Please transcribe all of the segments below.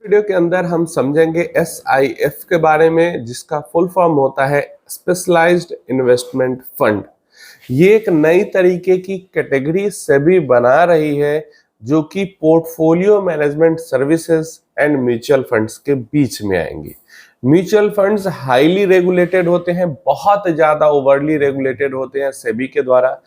Video के अंदर हम समझेंगे SIF के बारे में, जिसका फुल फॉर्म होता है स्पेशलाइज्ड इन्वेस्टमेंट फंड। ये एक नई तरीके की कैटेगरी सेबी बना रही है जो कि portfolio management services and mutual funds के बीच में आएंगी। म्यूचुअल फंड्स हाईली रेगुलेटेड होते हैं, बहुत ज्यादा ओवरली रेगुलेटेड होते हैं सेबी के द्वारा।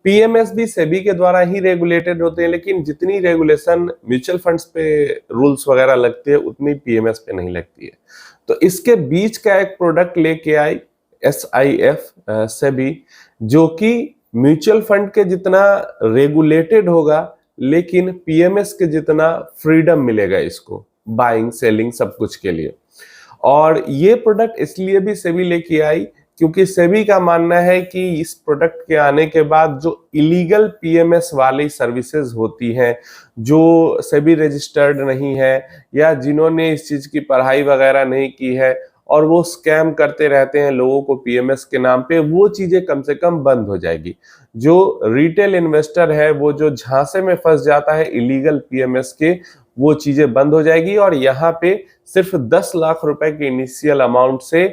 पीएमएस भी सेबी के द्वारा ही रेगुलेटेड होते हैं, लेकिन जितनी रेगुलेशन म्यूचुअल फंड्स पे रूल्स वगैरह लगती है उतनी पीएमएस पे नहीं लगती है। तो इसके बीच का एक प्रोडक्ट लेके आई SIF सेबी, जो कि म्यूचुअल फंड के जितना रेगुलेटेड होगा लेकिन पीएमएस के जितना फ्रीडम मिलेगा इसको बाइंग सेलिंग सब कुछ के लिए। और ये प्रोडक्ट इसलिए भी सेबी लेके आई क्योंकि सेबी का मानना है कि इस प्रोडक्ट के आने के बाद जो इलीगल पीएमएस वाली सर्विसेज होती हैं, जो सेबी रजिस्टर्ड नहीं है या जिन्होंने इस चीज की पढ़ाई वगैरह नहीं की है और वो स्कैम करते रहते हैं लोगों को पीएमएस के नाम पे, वो चीजें कम से कम बंद हो जाएगी। जो रिटेल इन्वेस्टर है वो जो झांसे में फंस जाता है इलीगल पीएमएस के, वो चीजें बंद हो जाएगी और यहाँ पे सिर्फ 10 लाख रुपए के इनिशियल अमाउंट से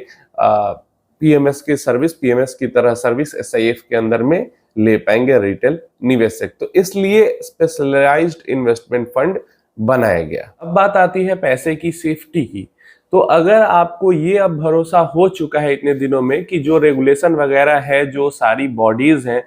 पीएमएस की सर्विस, पीएमएस की तरह सर्विस SIF के अंदर में ले पाएंगे रिटेल निवेशक। तो इसलिए स्पेशलाइज्ड इन्वेस्टमेंट फंड बनाया गया। अब बात आती है पैसे की सेफ्टी की। तो अगर आपको ये अब भरोसा हो चुका है इतने दिनों में कि जो रेगुलेशन वगैरह है, जो सारी बॉडीज हैं,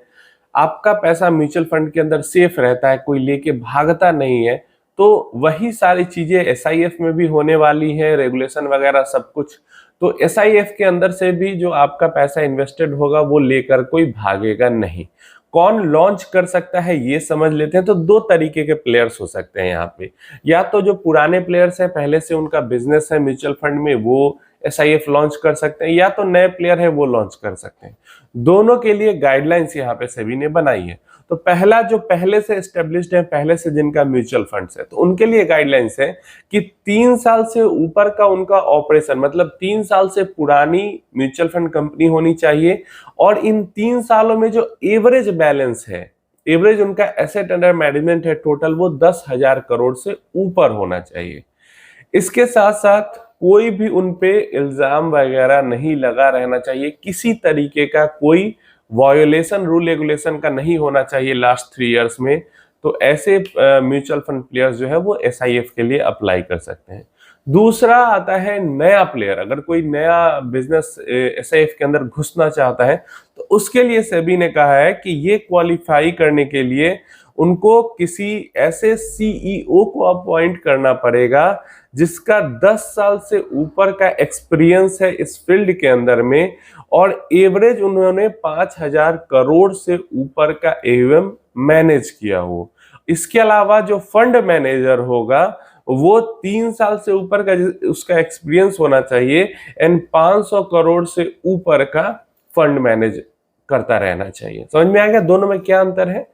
आपका पैसा म्यूचुअल फंड के अंदर सेफ रहता है, कोई लेके भागता नहीं है, तो वही सारी चीजें SIF में भी होने वाली है, रेगुलेशन वगैरह सब कुछ। तो SIF के अंदर से भी जो आपका पैसा इन्वेस्टेड होगा वो लेकर कोई भागेगा नहीं। कौन लॉन्च कर सकता है ये समझ लेते हैं। तो दो तरीके के प्लेयर्स हो सकते हैं यहाँ पे। या तो जो पुराने प्लेयर्स हैं, पहले से उनका बिजनेस है म्यूचुअल फंड में, वो SIF लॉन्च कर सकते हैं, या तो नए प्लेयर है वो लॉन्च कर सकते हैं। दोनों के लिए गाइडलाइंस यहाँ पे सेबी ने बनाई है। तो पहला जो पहले से एस्टेब्लिश्ड है, पहले से जिनका म्यूचुअल फंड्स है, तो उनके लिए गाइडलाइंस है कि 3 साल से ऊपर का उनका ऑपरेशन, मतलब 3 साल से पुरानी म्यूचुअल फंड कंपनी होनी चाहिए और इन 3 सालों में जो एवरेज बैलेंस है, एवरेज उनका एसेट अंडर मैनेजमेंट है टोटल, वो 10,000 करोड़ से ऊपर होना चाहिए। इसके साथ साथ कोई भी उन पे इल्जाम वगैरह नहीं लगा रहना चाहिए, किसी तरीके का कोई वायोलेशन रूल रेगुलेशन का नहीं होना चाहिए लास्ट 3 इयर्स में। तो ऐसे म्यूचुअल फंड प्लेयर्स जो है वो SIF के लिए अप्लाई कर सकते हैं। दूसरा आता है नया प्लेयर। अगर कोई नया बिजनेस SIF के अंदर घुसना चाहता है तो उसके लिए सेबी ने कहा है कि ये क्वालिफाई करने के लिए उनको किसी ऐसे CEO को अपॉइंट करना पड़ेगा जिसका 10 साल से ऊपर का एक्सपीरियंस है इस फील्ड के अंदर में और एवरेज उन्होंने 5,000 करोड़ से ऊपर का AUM मैनेज किया हो। इसके अलावा जो फंड मैनेजर होगा वो 3 साल से ऊपर का उसका एक्सपीरियंस होना चाहिए एंड 500 करोड़ से ऊपर का फंड मैनेज करता रहना चाहिए। समझ में आ गया दोनों में क्या अंतर है?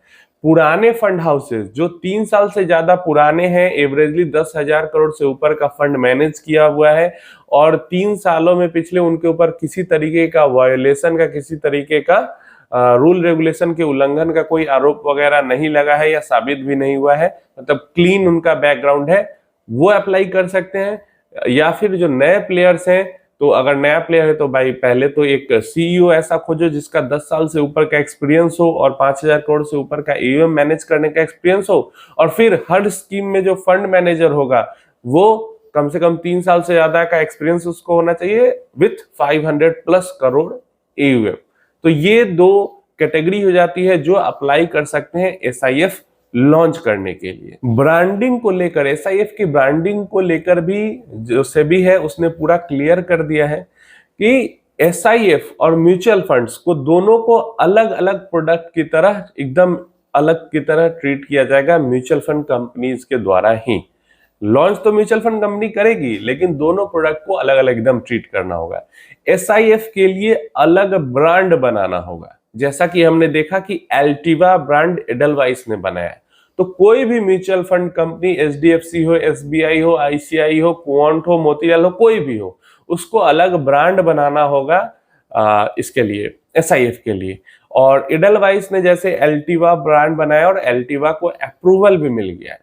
पुराने फंड हाउसेस जो 3 साल से ज्यादा पुराने हैं, एवरेजली 10,000 करोड़ से ऊपर का फंड मैनेज किया हुआ है और 3 सालों में पिछले उनके ऊपर किसी तरीके का वायोलेशन का, किसी तरीके का रूल रेगुलेशन के उल्लंघन का कोई आरोप वगैरह नहीं लगा है या साबित भी नहीं हुआ है, मतलब क्लीन उनका बैकग्राउंड है, वो अप्लाई कर सकते हैं। या फिर जो नए प्लेयर्स हैं, तो अगर नया प्लेयर है तो भाई पहले तो एक CEO ऐसा खोजो जिसका 10 साल से ऊपर का एक्सपीरियंस हो और 5,000 करोड़ से ऊपर का AUM मैनेज करने का एक्सपीरियंस हो और फिर हर स्कीम में जो फंड मैनेजर होगा वो कम से कम 3 साल से ज्यादा का एक्सपीरियंस उसको होना चाहिए विथ 500+ करोड़ AUM। तो ये दो कैटेगरी हो जाती है जो अप्लाई कर सकते हैं SIF लॉन्च करने के लिए। ब्रांडिंग को लेकर, SIF की ब्रांडिंग को लेकर भी जो सेबी है उसने पूरा क्लियर कर दिया है कि SIF और म्यूचुअल फंड्स को दोनों को अलग अलग प्रोडक्ट की तरह, एकदम अलग की तरह ट्रीट किया जाएगा म्यूचुअल फंड कंपनीज के द्वारा ही। लॉन्च तो म्यूचुअल फंड कंपनी करेगी लेकिन दोनों प्रोडक्ट को अलग अलग एकदम ट्रीट करना होगा। SIF के लिए अलग ब्रांड बनाना होगा, जैसा कि हमने देखा कि एल्टिवा ब्रांड एडलवाइस ने बनाया। तो कोई भी म्यूचुअल फंड कंपनी, HDFC हो, SBI हो, ICI हो, क्वांट हो, मोतीलाल हो, कोई भी हो, उसको अलग ब्रांड बनाना होगा इसके लिए, SIF के लिए। और एडलवाइस ने जैसे एल्टिवा ब्रांड बनाया और एल्टिवा को अप्रूवल भी मिल गया है।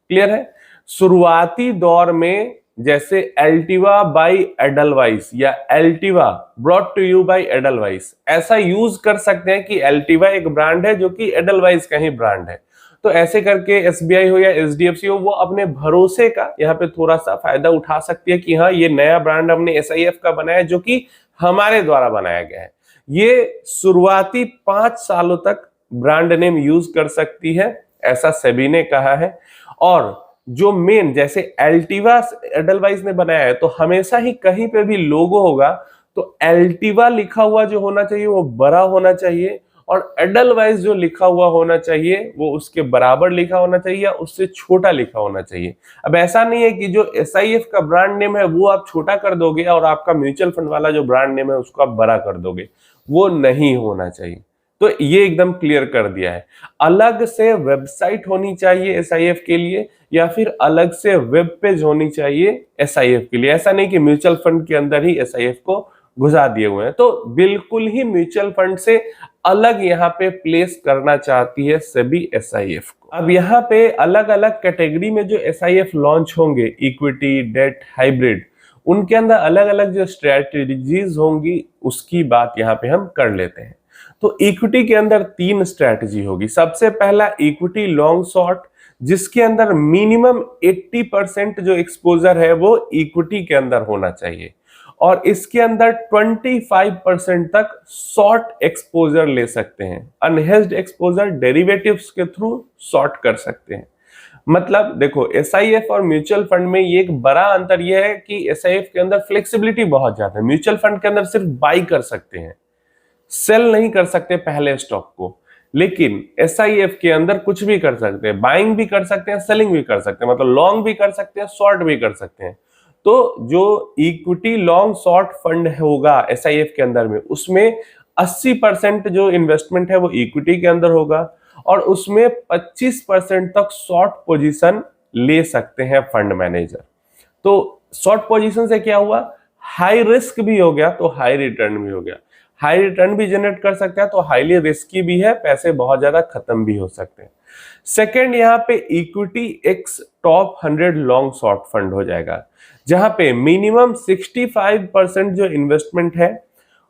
क्लियर है? शुरुआती दौर में जैसे एल्टिवा बाय एडलवाइस या Altiva brought to you by Edelweiss, ऐसा यूज कर सकते हैं कि एल्टिवा एक ब्रांड है जो कि एडलवाइस का ही ब्रांड है। तो ऐसे करके एसबीआई हो या एचडीएफसी हो, वो अपने भरोसे का यहाँ पे थोड़ा सा फायदा उठा सकती है कि हाँ, ये नया ब्रांड हमने एसआईएफ का बनाया जो कि हमारे द्वारा बनाया गया है। ये शुरुआती 5 सालों तक ब्रांड नेम यूज कर सकती है, ऐसा सेबी ने कहा है। और जो मेन जैसे एल्टिवा एडलवाइस ने बनाया है, तो हमेशा ही कहीं पे भी लोगो होगा तो एल्टिवा लिखा हुआ जो होना चाहिए वो बड़ा होना चाहिए, और एडलवाइस जो लिखा हुआ होना चाहिए वो उसके बराबर लिखा होना चाहिए या उससे छोटा लिखा होना चाहिए। अब ऐसा नहीं है कि जो एसआईएफ का ब्रांड नेम है वो आप छोटा कर दोगे और आपका म्यूचुअल फंड वाला जो ब्रांड नेम है उसको आप बड़ा कर दोगे, वो नहीं होना चाहिए। तो ये एकदम क्लियर कर दिया है। अलग से वेबसाइट होनी चाहिए एसआईएफ के लिए, या फिर अलग से वेब पेज होनी चाहिए एसआईएफ के लिए। ऐसा नहीं कि म्यूचुअल फंड के अंदर ही एसआईएफ को घुसा दिए हुए हैं। तो बिल्कुल ही म्यूचुअल फंड से अलग यहाँ पे प्लेस करना चाहती है सेबी एसआईएफ को। अब यहाँ पे अलग अलग कैटेगरी में जो एसआईएफ लॉन्च होंगे, इक्विटी, डेट, हाइब्रिड, उनके अंदर अलग अलग जो स्ट्रेटजीज होंगी उसकी बात यहाँ पे हम कर लेते हैं। तो इक्विटी के अंदर 3 स्ट्रेटजी होगी। सबसे पहला इक्विटी लॉन्ग शॉर्ट, जिसके अंदर मिनिमम 80% जो एक्सपोजर है वो इक्विटी के अंदर होना चाहिए, और इसके अंदर 25% तक शॉर्ट एक्सपोजर ले सकते हैं। अनहेज्ड एक्सपोजर डेरिवेटिव्स के थ्रू शॉर्ट कर सकते हैं। मतलब देखो, एसआईएफ और म्यूचुअल फंड में ये एक बड़ा अंतर यह है कि एसआईएफ के अंदर फ्लेक्सिबिलिटी बहुत ज्यादा है। म्यूचुअल फंड के अंदर सिर्फ बाई कर सकते हैं, सेल नहीं कर सकते पहले स्टॉक को, लेकिन एसआईएफ के अंदर कुछ भी कर सकते हैं, बाइंग भी कर सकते हैं, सेलिंग भी कर सकते हैं, मतलब लॉन्ग भी कर सकते हैं, शॉर्ट भी कर सकते हैं। तो जो इक्विटी लॉन्ग शॉर्ट फंड होगा एसआईएफ के अंदर में, उसमें 80% जो इन्वेस्टमेंट है वो इक्विटी के अंदर होगा, और उसमें 25% तक शॉर्ट पोजीशन ले सकते हैं फंड मैनेजर। तो शॉर्ट पोजीशन से क्या हुआ, हाई रिस्क भी हो गया तो हाई रिटर्न भी हो गया। हाई रिटर्न भी जनरेट कर सकता है तो हाईली रिस्की भी है, पैसे बहुत ज्यादा खत्म भी हो सकते हैं। सेकेंड, यहाँ पे equity x top 100 long short fund हो जाएगा, जहां पे मिनिमम 65% जो इन्वेस्टमेंट है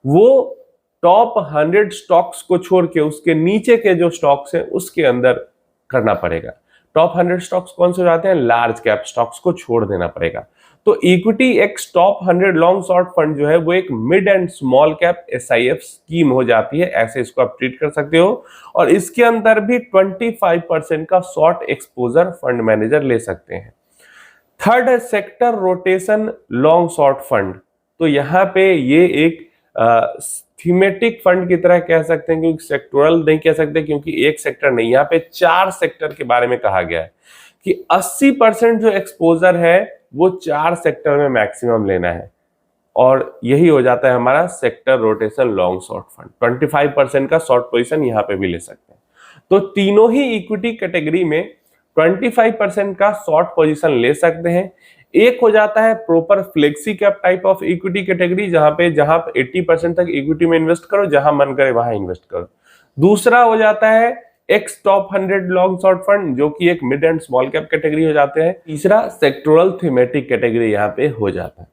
वो टॉप 100 स्टॉक्स को छोड़ के उसके नीचे के जो स्टॉक्स हैं उसके अंदर करना पड़ेगा। टॉप 100 स्टॉक्स कौन से जाते हैं, लार्ज कैप स्टॉक्स को छोड़ देना पड़ेगा। तो equity x top 100 long short fund जो है वो एक mid and small cap SIF scheme हो जाती है, ऐसे इसको आप ट्रीट कर सकते हो। और इसके अंदर भी 25% का शॉर्ट एक्सपोजर फंड मैनेजर ले सकते हैं। थर्ड है sector rotation long short fund. तो यहाँ पे ये एक थीमेटिक फंड की तरह कह सकते हैं, क्योंकि सेक्टोरल नहीं कह सकते क्योंकि एक सेक्टर नहीं, यहाँ पे 4 सेक्टर के बारे में कहा गया है कि 80% जो एक्सपोजर है वो 4 सेक्टर में मैक्सिमम लेना है, और यही हो जाता है हमारा sector rotation long short fund. 25% का शॉर्ट पोजीशन यहाँ पे भी ले सकते हैं। तो तीनों ही इक्विटी कैटेगरी में 25% का शॉर्ट पोजीशन ले सकते हैं। एक हो जाता है proper flexi cap type of equity category, जहां 80% तक इक्विटी में इन्वेस्ट करो, जहां मन करे वहां इन्वेस्ट करो। दूसरा हो जाता है x top 100 long short fund, जो कि एक mid and small cap category हो जाते हैं। तीसरा सेक्टोरल थीमेटिक कैटेगरी यहाँ पे हो जाता है।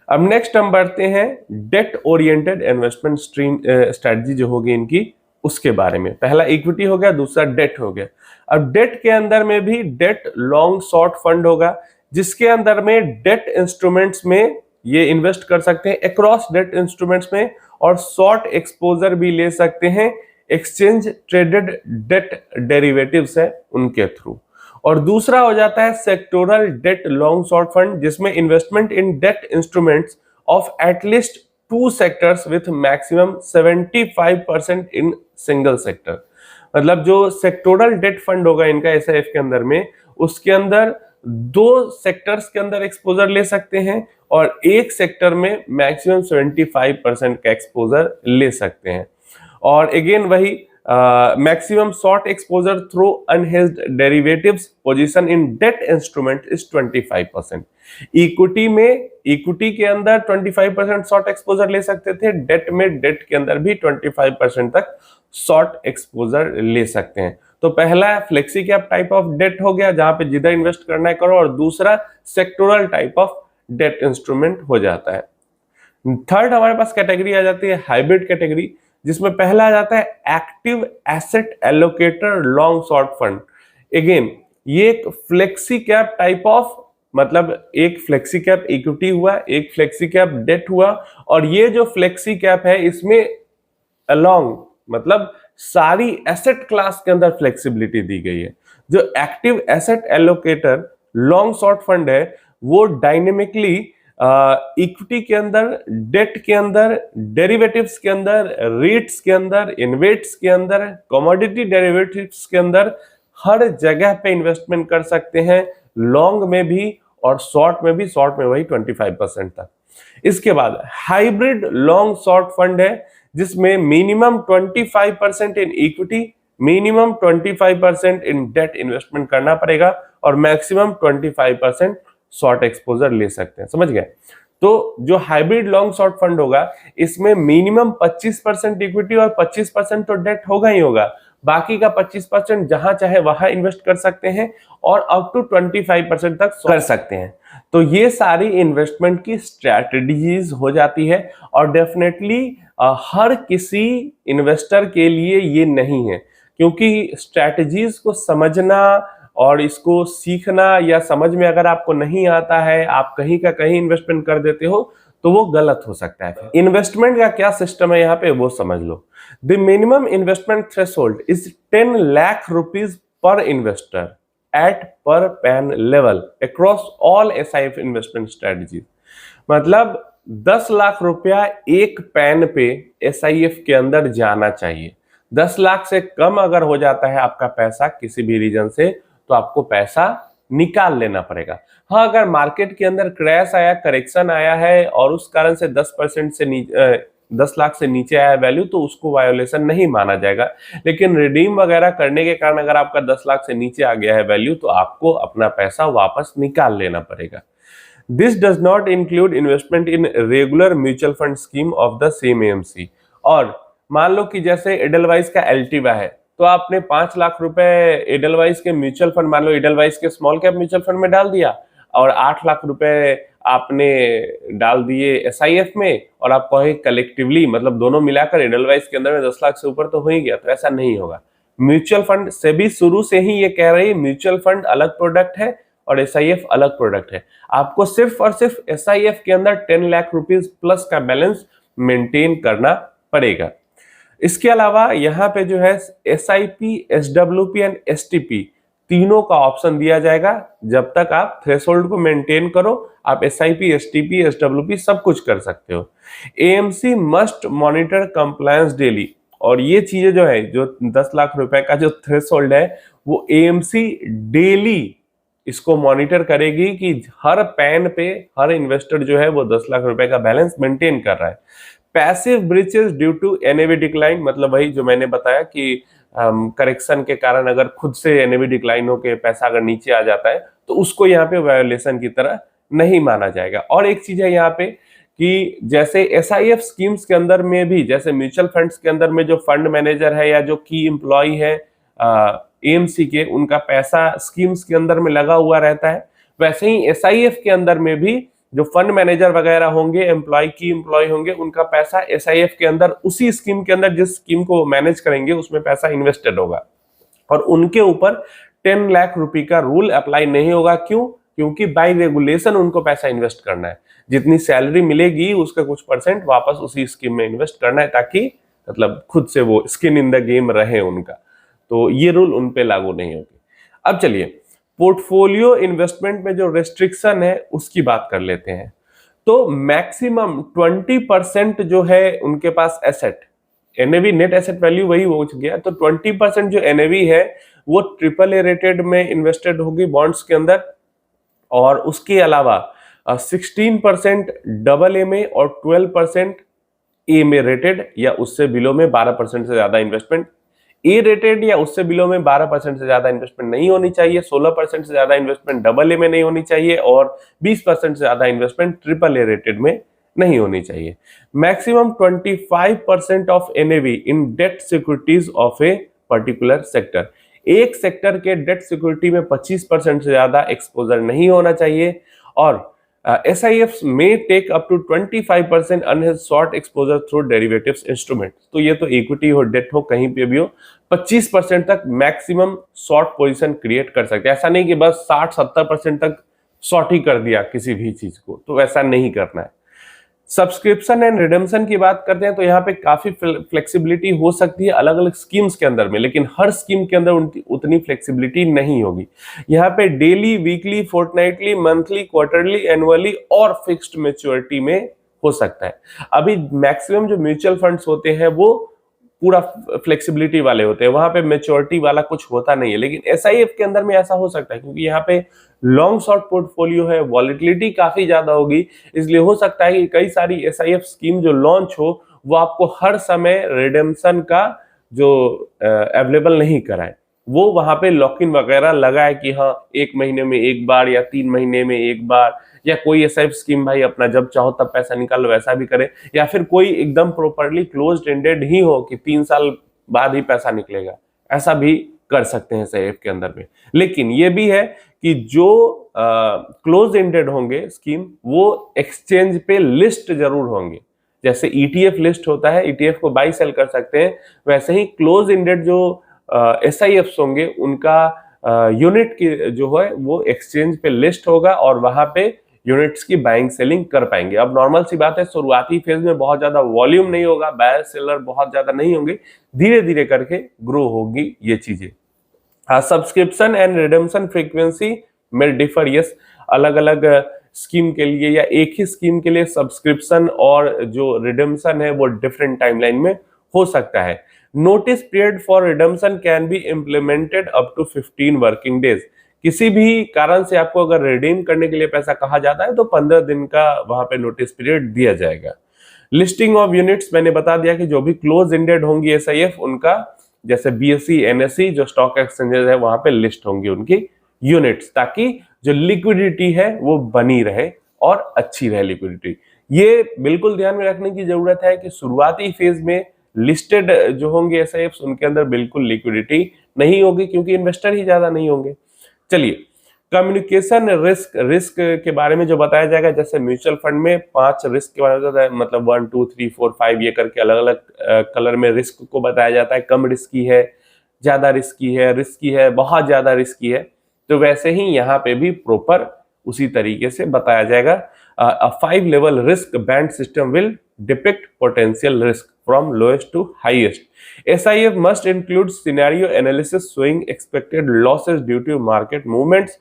अब नेक्स्ट हम बढ़ते हैं डेट ओरिएंटेड इन्वेस्टमेंट स्ट्रेटजी जो होगी इनकी, उसके बारे में। पहला इक्विटी हो गया, दूसरा डेट हो गया। अब डेट के अंदर में भी डेट लॉन्ग शॉर्ट फंड होगा, जिसके अंदर में डेट इंस्ट्रूमेंट्स में ये इन्वेस्ट कर सकते हैं, अक्रॉस डेट इंस्ट्रूमेंट्स में, और शॉर्ट एक्सपोजर भी ले सकते हैं एक्सचेंज ट्रेडेड डेट डेरिवेटिव्स है उनके थ्रू। और दूसरा हो जाता है sectoral debt long short fund, जिसमें investment in debt instruments of at least 2 sectors with maximum 75% in single sector. मतलब जो सेक्टोरल डेट फंड होगा इनका एसआईएफ के अंदर में, उसके अंदर 2 सेक्टर्स के अंदर एक्सपोजर ले सकते हैं, और एक सेक्टर में मैक्सिमम 75% का एक्सपोजर ले सकते हैं। और अगेन वही maximum short exposure through unhedged derivatives position in debt instrument is 25%। Equity के अंदर 25% शॉर्ट एक्सपोजर ले सकते थे, डेट में डेट के अंदर भी 25% तक शॉर्ट एक्सपोजर ले सकते हैं। तो पहला flexi cap type of debt हो गया, जहां पे जिधर इन्वेस्ट करना है करो, और दूसरा sectoral type of debt instrument हो जाता है। थर्ड हमारे पास कैटेगरी आ जाती है हाइब्रिड कैटेगरी, जिसमें पहला आ जाता है active asset allocator long short fund. Again ये एक फ्लेक्सी कैप टाइप ऑफ, मतलब एक फ्लेक्सी कैप इक्विटी हुआ, एक फ्लेक्सी कैप डेट हुआ, और ये जो फ्लेक्सी कैप है इसमें अलोंग मतलब सारी एसेट क्लास के अंदर फ्लेक्सिबिलिटी दी गई है। जो active asset allocator long short fund है वो डायनेमिकली इक्विटी के अंदर, डेट के अंदर, डेरिवेटिव्स के अंदर, रीट्स के अंदर, इन्वेट्स के अंदर, कमोडिटी डेरिवेटिव्स के अंदर हर जगह पे इन्वेस्टमेंट कर सकते हैं, लॉन्ग में भी और शॉर्ट में भी, शॉर्ट में वही 25% तक। इसके बाद हाइब्रिड लॉन्ग शॉर्ट फंड है जिसमें minimum 25% in equity, minimum 25% in debt investment करना पड़ेगा और मैक्सिमम 25% शॉर्ट एक्सपोजर ले सकते हैं। समझ गए? तो जो हाइब्रिड लॉन्ग शॉर्ट फंड होगा इसमें मिनिमम 25% इक्विटी और 25% तो डेट होगा ही होगा, बाकी का 25% जहां चाहे वहां इन्वेस्ट कर सकते हैं और अप टू 25% तक कर सकते हैं। तो ये सारी इन्वेस्टमेंट की स्ट्रैटेजीज हो जाती है और डेफिनेटली हर किसी इन्वेस्टर के लिए ये नहीं है, क्योंकि स्ट्रैटेजीज को समझना और इसको सीखना या समझ में अगर आपको नहीं आता है, आप कहीं का कहीं इन्वेस्टमेंट कर देते हो तो वो गलत हो सकता है। इन्वेस्टमेंट का क्या सिस्टम है यहाँ पे वो समझ लो। The minimum investment threshold is 10 lakh rupees per investor at per PAN level across all SIF investment strategy. मतलब 10 लाख रुपया एक पैन पे एसआईएफ के अंदर जाना चाहिए। 10 लाख से कम अगर हो जाता है आपका पैसा किसी भी रीजन से तो आपको पैसा निकाल लेना पड़ेगा। हाँ, अगर मार्केट के अंदर क्रैश आया, करेक्शन आया है और उस कारण से 10% से 10 लाख से नीचे आया वैल्यू तो उसको वायोलेशन नहीं माना जाएगा, लेकिन रिडीम वगैरह करने के कारण अगर आपका 10 लाख से नीचे आ गया है वैल्यू तो आपको अपना पैसा वापस निकाल लेना पड़ेगा। This does not include investment in regular mutual fund scheme of the same AMC. और मान लो कि जैसे एडलवाइस का एल्टिवा है तो आपने 5 लाख रुपए एडलवाइस के म्यूचुअल फंड, मान लो एडलवाइस के स्मॉल कैप म्यूचुअल फंड में डाल दिया और 8 लाख रुपए आपने डाल दिए एसआईएफ में, और आप कहें कलेक्टिवली मतलब दोनों मिलाकर एडलवाइस के अंदर में 10 लाख से ऊपर तो हो ही गया, तो ऐसा नहीं होगा। म्यूचुअल फंड से भी शुरू से ही ये कह रही है म्यूचुअल फंड अलग प्रोडक्ट है और एसआईएफ अलग प्रोडक्ट है। आपको सिर्फ और सिर्फ एसआईएफ के अंदर 10 लाख रुपीज प्लस का बैलेंस मेंटेन करना पड़ेगा। इसके अलावा यहाँ पे जो है एसआईपी, एसडब्ल्यूपी एंड एसटीपी तीनों का ऑप्शन दिया जाएगा। जब तक आप थ्रेशोल्ड को मेंटेन करो आप एसआईपी, एसटीपी, एसडब्ल्यूपी सब कुछ कर सकते हो। AMC must monitor compliance daily, और ये चीजें जो है, जो 10 लाख रुपए का जो थ्रेशोल्ड है वो एएमसी डेली इसको मॉनिटर करेगी कि हर पैन पे हर इन्वेस्टर जो है वो 10 लाख रुपए का बैलेंस मेंटेन कर रहा है। Passive breaches due to NAV decline, मतलब वही जो मैंने बताया कि करेक्शन के कारण अगर खुद से एनएवी डिक्लाइन होकर पैसा अगर नीचे आ जाता है तो उसको यहाँ पे वायोलेशन की तरह नहीं माना जाएगा। और एक चीज है यहाँ पे कि जैसे एसआईएफ स्कीम्स के अंदर में भी, जैसे म्यूचुअल फंड्स के अंदर में जो फंड मैनेजर है या जो की एम्प्लॉय है एएमसी के, उनका पैसा स्कीम्स के अंदर में लगा हुआ रहता है, वैसे ही एसआईएफ के अंदर में भी जो फंड मैनेजर वगैरह होंगे, एम्प्लॉय की एम्प्लॉय होंगे, उनका पैसा एसआईएफ के अंदर उसी स्कीम के अंदर जिस स्कीम को मैनेज करेंगे उसमें पैसा इन्वेस्टेड होगा और उनके ऊपर 10 लाख रुपए का रूल अप्लाई नहीं होगा। क्यों? क्योंकि बाय रेगुलेशन उनको पैसा इन्वेस्ट करना है, जितनी सैलरी मिलेगी उसका कुछ परसेंट वापस उसी स्कीम में इन्वेस्ट करना है ताकि मतलब खुद से वो स्किन इन द गेम रहे उनका, तो ये रूल उन पे लागू नहीं होगी। अब चलिए पोर्टफोलियो इन्वेस्टमेंट में जो रेस्ट्रिक्शन है उसकी बात कर लेते हैं। तो मैक्सिमम 20% जो है उनके पास asset, NAV net asset value वही हो गया, तो 20% जो एनएवी है वो AAA रेटेड में इन्वेस्टेड होगी बॉन्ड्स के अंदर, और उसके अलावा 16% AA में और 12% ए में रेटेड या उससे बिलो में 12% से ज्यादा इन्वेस्टमेंट, ए रेटेड या उससे बिलो में 12% से ज्यादा इन्वेस्टमेंट नहीं होनी चाहिए, 16% से ज्यादा इन्वेस्टमेंट AA में नहीं होनी चाहिए और 20% से ज्यादा इन्वेस्टमेंट AAA रेटेड में नहीं होनी चाहिए। Maximum 25% of NAV in debt securities of a particular sector, एक सेक्टर के डेट सिक्योरिटी में 25% से ज्यादा एक्सपोजर नहीं होना चाहिए। और SIFs may take up to 25% unhedged short exposure through derivatives instrument। तो ये तो इक्विटी हो, डेट हो, कहीं पे भी हो, 25% तक मैक्सिमम शॉर्ट पोजीशन क्रिएट कर सकते हैं। ऐसा नहीं कि बस 60-70% तक शॉर्ट ही कर दिया किसी भी चीज को, तो वैसा नहीं करना है। सब्सक्रिप्शन एंड रिडेम्पशन की बात करते हैं तो यहाँ पे काफी फ्लेक्सिबिलिटी हो सकती है अलग अलग स्कीम्स के अंदर में, लेकिन हर स्कीम के अंदर उतनी फ्लेक्सिबिलिटी नहीं होगी। यहाँ पे daily, weekly, fortnightly, monthly, quarterly, annually और फिक्स्ड मैच्योरिटी में हो सकता है। अभी मैक्सिमम जो म्यूचुअल फंड्स होते हैं वो पूरा फ्लेक्सिबिलिटी वाले होते हैं, वहां पे मैच्योरिटी वाला कुछ होता नहीं है, लेकिन एसआईएफ के अंदर में ऐसा हो सकता है क्योंकि यहाँ पे लॉन्ग शॉर्ट पोर्टफोलियो है, वॉलिटिलिटी काफी ज्यादा होगी, इसलिए हो सकता है कि कई सारी एसआईएफ स्कीम जो लॉन्च हो वो आपको हर समय रिडेम्पशन का जो अवेलेबल नहीं कराए, वो वहां पे लॉक इन वगैरह लगाए कि हाँ 1 महीने में एक बार या 3 महीने में एक बार, या कोई एसआईएफ स्कीम भाई अपना जब चाहो तब पैसा निकाल लो वैसा भी करे, या फिर कोई एकदम प्रॉपर्ली क्लोज्ड एंडेड ही हो कि 3 साल बाद ही पैसा निकलेगा, ऐसा भी कर सकते हैं एसआईएफ के अंदर में। लेकिन ये भी है कि जो क्लोज एंडेड होंगे स्कीम वो एक्सचेंज पे लिस्ट जरूर होंगे। जैसे ईटीएफ लिस्ट होता है, ईटीएफ को बाई सेल कर सकते हैं, वैसे ही क्लोज एंडेड जो एसआईएफ होंगे उनका यूनिट की जो है वो एक्सचेंज पे लिस्ट होगा और वहां पे यूनिट्स की बाइंग सेलिंग कर पाएंगे। अब नॉर्मल सी बात है, शुरुआती फेज में बहुत ज्यादा वॉल्यूम नहीं होगा, बायर सेलर बहुत ज्यादा नहीं होंगे, धीरे धीरे करके ग्रो होगी ये चीजें। हाँ, सब्सक्रिप्शन एंड रिडेम्पशन फ्रीक्वेंसी में डिफर, यस, अलग अलग स्कीम के लिए या एक ही स्कीम के लिए सब्सक्रिप्शन और जो रिडेम्पशन है वो डिफरेंट टाइमलाइन में हो सकता है। Notice period for redemption can be implemented up to 15 working days. किसी भी कारण से आपको अगर रिडीम करने के लिए पैसा कहा जाता है तो 15 दिन का वहां पे नोटिस पीरियड दिया जाएगा। लिस्टिंग ऑफ यूनिट्स मैंने बता दिया कि जो भी क्लोज एंडेड होंगी एसआईएफ उनका, जैसे बीएसई, एनएसई जो स्टॉक एक्सचेंजेस है वहां पे लिस्ट होंगी उनकी यूनिट्स, ताकि जो लिक्विडिटी है वो बनी रहे और अच्छी रहे लिक्विडिटी। ये बिल्कुल ध्यान में रखने की जरूरत है कि शुरुआती फेज में लिस्टेड जो होंगे एसआईएफ उनके अंदर बिल्कुल लिक्विडिटी नहीं होगी क्योंकि इन्वेस्टर ही ज्यादा नहीं होंगे। चलिए, कम्युनिकेशन रिस्क के बारे में जो बताया जाएगा, जैसे म्यूचुअल फंड में 5 रिस्क के बारे में बताया, मतलब 1 2 3 4 5 ये करके अलग अलग कलर में रिस्क को बताया जाता है। कम रिस्की है, ज्यादा रिस्की है, बहुत ज्यादा रिस्की है। तो वैसे ही यहाँ पे भी प्रॉपर उसी तरीके से बताया जाएगा। A 5 level risk band system will depict potential risk from lowest to highest. SIF must include scenario analysis showing expected losses due to market movements.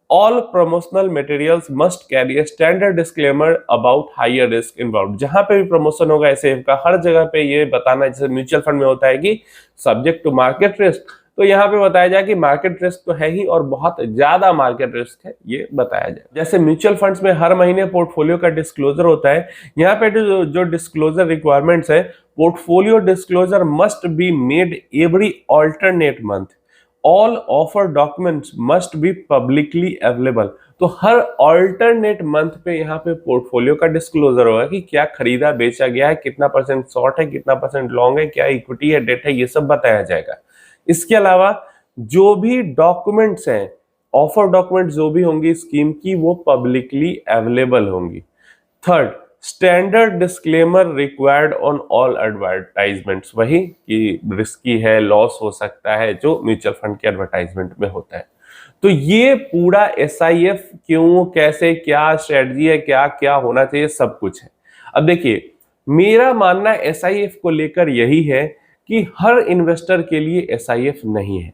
All promotional materials must carry a standard disclaimer about higher risk involved. जहां पे भी promotion होगा SIF का, हर जगह पे ये बताना, जैसे म्यूचुअल फंड में होता है कि सब्जेक्ट टू मार्केट रिस्क, तो यहाँ पे बताया जाए कि मार्केट रिस्क तो है ही और बहुत ज्यादा मार्केट रिस्क है, ये बताया जाए। जैसे म्यूचुअल फंड्स में हर महीने पोर्टफोलियो का डिस्क्लोजर होता है, यहाँ पे जो डिस्क्लोजर रिक्वायरमेंट्स है, portfolio disclosure must be made every alternate month. All offer documents must be publicly available. तो हर ऑल्टरनेट मंथ पे यहाँ पे पोर्टफोलियो का डिस्क्लोजर होगा कि क्या खरीदा बेचा गया है, कितना परसेंट शॉर्ट है, कितना परसेंट लॉन्ग है, क्या इक्विटी है, डेट है, ये सब बताया जाएगा। इसके अलावा जो भी डॉक्यूमेंट्स हैं, ऑफर डॉक्यूमेंट जो भी होंगी स्कीम की, वो पब्लिकली अवेलेबल होंगी। Third, standard disclaimer required on all advertisements, वही कि रिस्की है, लॉस हो सकता है, जो म्यूचुअल फंड के एडवर्टाइजमेंट में होता है। तो ये पूरा एसआईएफ क्यों, कैसे, क्या स्ट्रेटजी है, क्या क्या होना चाहिए, सब कुछ है। अब देखिए, मेरा मानना एसआईएफ को लेकर यही है कि हर इन्वेस्टर के लिए एसआईएफ नहीं है।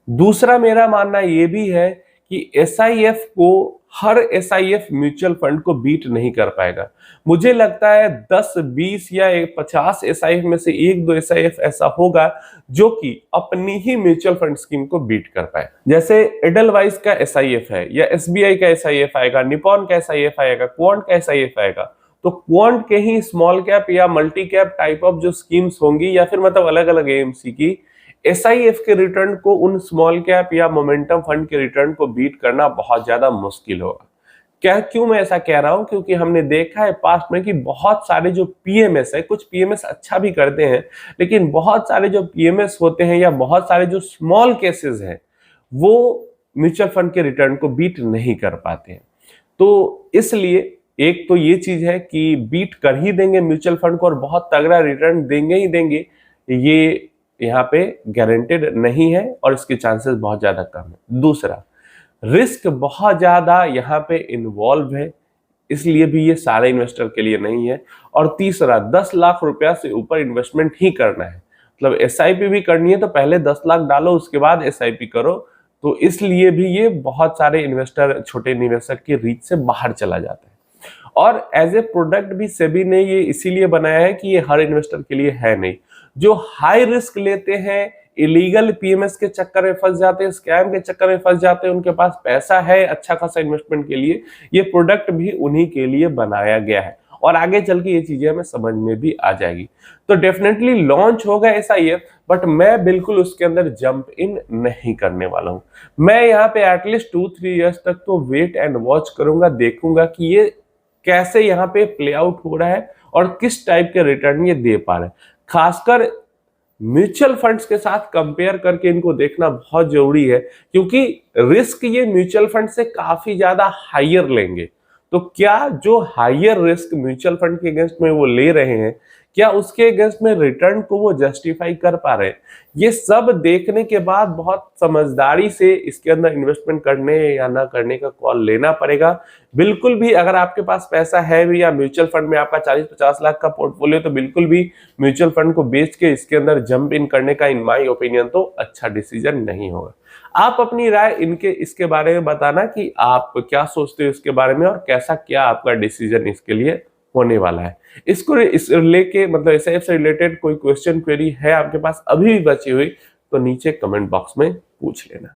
दूसरा मेरा मानना यह भी है कि एसआईएफ को हर एसआईएफ म्यूचुअल फंड को बीट नहीं कर पाएगा। मुझे लगता है 10, 20 या 50 एसआईएफ में से 1-2 एसआईएफ ऐसा होगा जो कि अपनी ही म्यूचुअल फंड स्कीम को बीट कर पाए। जैसे एडलवाइस का एसआईएफ है, या एसबीआई का एसआईएफ आएगा, निपॉन का एसआईएफ आएगा, क्वांट का एसआईएफ आएगा। तो क्वांट के ही स्मॉल कैप या मल्टी कैप टाइप ऑफ जो स्कीम्स होंगी, या फिर मतलब अलग अलग एएमसी की, एसआईएफ के रिटर्न को उन स्मॉल कैप या मोमेंटम फंड के रिटर्न को बीट करना बहुत ज्यादा मुश्किल होगा। क्यों मैं ऐसा कह रहा हूं? क्योंकि हमने देखा है पास्ट में कि बहुत सारे जो पीएमएस है, कुछ पीएमएस अच्छा भी करते हैं, लेकिन बहुत सारे जो पीएमएस होते हैं या बहुत सारे जो स्मॉल केसेस हैं, वो म्यूचुअल फंड के रिटर्न को बीट नहीं कर पाते हैं। तो इसलिए एक तो ये चीज है कि बीट कर ही देंगे म्यूचुअल फंड को और बहुत तगड़ा रिटर्न देंगे ही देंगे, ये यहाँ पे गारंटेड नहीं है और इसके चांसेस बहुत ज्यादा कम है। दूसरा, रिस्क बहुत ज्यादा यहाँ पे इन्वॉल्व है, इसलिए भी ये सारे इन्वेस्टर के लिए नहीं है। और तीसरा, 10 लाख रुपया से ऊपर इन्वेस्टमेंट ही करना है, मतलब एसआईपी भी करनी है तो पहले 10 लाख डालो उसके बाद एसआईपी करो। तो इसलिए भी ये बहुत सारे इन्वेस्टर, छोटे निवेशक की रीच से बाहर चला जाता है। और एज ए प्रोडक्ट भी सेबी ने ये इसीलिए बनाया है कि ये हर इन्वेस्टर के लिए है नहीं। जो हाई रिस्क लेते हैं, इलीगल पीएमएस के चक्कर में फंस जाते हैं, स्कैम के चक्कर में फंस जाते हैं, उनके पास पैसा है अच्छा खासा इन्वेस्टमेंट के लिए, ये प्रोडक्ट भी उन्हीं के लिए बनाया गया है। और आगे चल के ये चीजें हमें समझ में भी आ जाएगी। तो डेफिनेटली लॉन्च होगा एसआईएफ, बट मैं बिल्कुल उसके अंदर जंप इन नहीं करने वाला हूं। मैं यहाँ पे एटलीस्ट 2-3 इयर्स तक तो वेट एंड वॉच करूंगा, देखूंगा कि ये कैसे यहाँ पे प्ले आउट हो रहा है और किस टाइप के रिटर्न ये दे पा रहे हैं। खासकर म्यूचुअल फंड्स के साथ कंपेयर करके इनको देखना बहुत जरूरी है, क्योंकि रिस्क ये म्यूचुअल फंड से काफी ज्यादा हायर लेंगे। तो क्या जो हायर रिस्क म्यूचुअल फंड के अगेंस्ट में वो ले रहे हैं, क्या उसके अगेंस्ट में रिटर्न को वो जस्टिफाई कर पा रहे हैं? ये सब देखने के बाद बहुत समझदारी से इसके अंदर इन्वेस्टमेंट करने या ना करने का कॉल लेना पड़ेगा। बिल्कुल भी अगर आपके पास पैसा है भी या म्यूचुअल फंड में आपका 40-50 लाख का पोर्टफोलियो, तो बिल्कुल भी म्यूचुअल फंड को बेच के इसके अंदर जंप इन करने का इन माय ओपिनियन तो अच्छा डिसीजन नहीं होगा। आप अपनी राय इसके बारे में बताना कि आप क्या सोचते हो इसके बारे में और कैसा क्या आपका डिसीजन इसके लिए होने वाला है। इस लेके मतलब एसआईएफ से रिलेटेड कोई क्वेश्चन क्वेरी है आपके पास अभी भी बची हुई, तो नीचे कमेंट बॉक्स में पूछ लेना।